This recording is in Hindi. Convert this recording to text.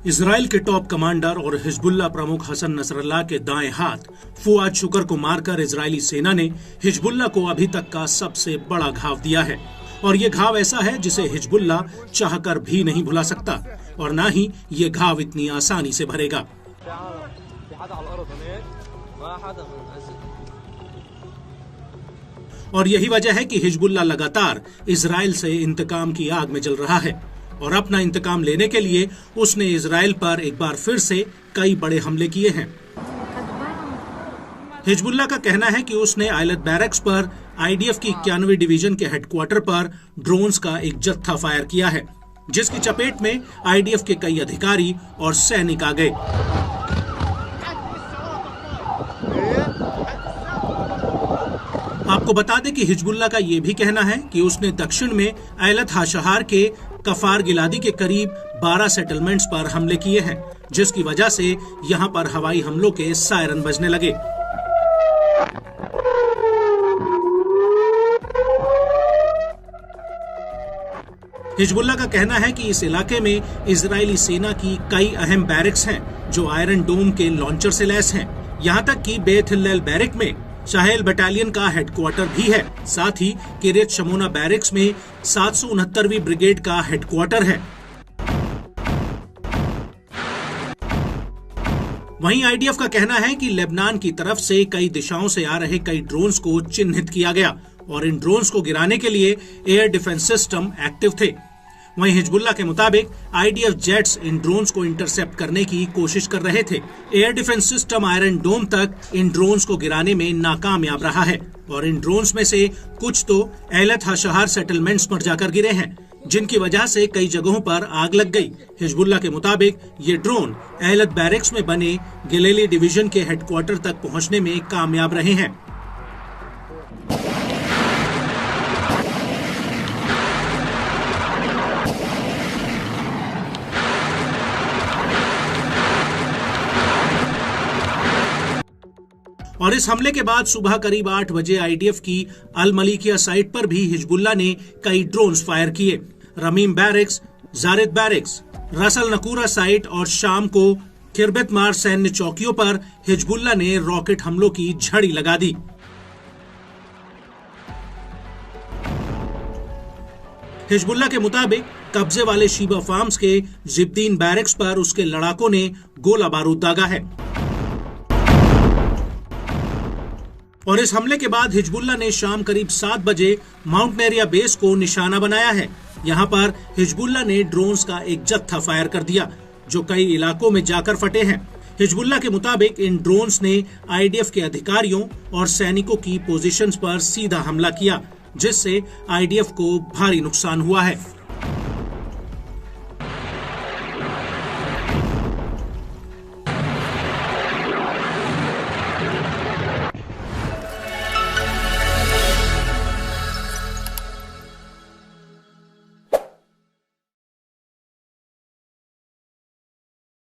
इजराइल के टॉप कमांडर और हिजबुल्लाह प्रमुख हसन नसरल्लाह के दाएं हाथ फुआद शुकर को मारकर इजरायली सेना ने हिजबुल्लाह को अभी तक का सबसे बड़ा घाव दिया है। और ये घाव ऐसा है जिसे हिजबुल्लाह चाहकर भी नहीं भुला सकता और ना ही ये घाव इतनी आसानी से भरेगा। और यही वजह है कि हिजबुल्लाह लगातार इजराइल से इंतकाम की आग में जल रहा है और अपना इंतकाम लेने के लिए उसने इजराइल पर एक बार फिर से कई बड़े हमले किए हैं। हिजबुल्लाह का कहना है कि उसने आयलत बैरक्स पर आईडीएफ की 91वीं डिवीजन के हेडक्वार्टर पर ड्रोन्स का एक जत्था फायर किया है, जिसकी चपेट में आईडीएफ के कई अधिकारी और सैनिक आ गए। आपको बता दें कि हिजबुल्लाह का यह भी कहना है कि उसने दक्षिण में आयलत हाशहार के कफार गिलादी के करीब 12 सेटलमेंट्स पर हमले किए हैं, जिसकी वजह से यहां पर हवाई हमलों के सायरन बजने लगे। हिजबुल्लाह का कहना है कि इस इलाके में इजरायली सेना की कई अहम बैरक्स हैं जो आयरन डोम के लॉन्चर से लैस हैं। यहां तक कि बेथ हिल्लेल बैरक में शाहेल बटालियन का हेडक्वार्टर भी है। साथ ही किरियत शमोना बैरक्स में 769वीं ब्रिगेड का हेडक्वार्टर है। वहीं आईडीएफ का कहना है कि लेबनान की तरफ से कई दिशाओं से आ रहे कई ड्रोन्स को चिन्हित किया गया और इन ड्रोन्स को गिराने के लिए एयर डिफेंस सिस्टम एक्टिव थे। वहीं हिजबुल्लाह के मुताबिक आईडीएफ जेट्स इन ड्रोन्स को इंटरसेप्ट करने की कोशिश कर रहे थे। एयर डिफेंस सिस्टम आयरन डोम तक इन ड्रोन्स को गिराने में नाकामयाब रहा है और इन ड्रोन्स में से कुछ तो एलत हाशहार सेटलमेंट्स पर जाकर गिरे हैं, जिनकी वजह से कई जगहों पर आग लग गई। हिजबुल्लाह के मुताबिक ये ड्रोन एलत बैरक्स में बने गिलेली डिवीजन के हेडक्वार्टर तक पहुंचने में कामयाब रहे हैं। और इस हमले के बाद सुबह करीब 8 बजे आईडीएफ की अल मलिकिया साइट पर भी हिजबुल्लाह ने कई ड्रोन्स फायर किए। रमीम बैरक्स, जारिद बैरक्स, रसल नकूरा साइट और शाम को किरबत मार सैन्य चौकियों पर हिजबुल्लाह ने रॉकेट हमलों की झड़ी लगा दी। हिजबुल्लाह के मुताबिक कब्जे वाले शीबा फार्म्स के जिब्दीन बैरक्स पर उसके लड़ाकों ने गोला बारूद दागा है। और इस हमले के बाद हिजबुल्लाह ने शाम करीब 7 बजे माउंट नेरिया बेस को निशाना बनाया है। यहां पर हिजबुल्लाह ने ड्रोन्स का एक जत्था फायर कर दिया जो कई इलाकों में जाकर फटे हैं। हिजबुल्लाह के मुताबिक इन ड्रोन्स ने आईडीएफ के अधिकारियों और सैनिकों की पोजीशंस पर सीधा हमला किया, जिससे आईडीएफ को भारी नुकसान हुआ है।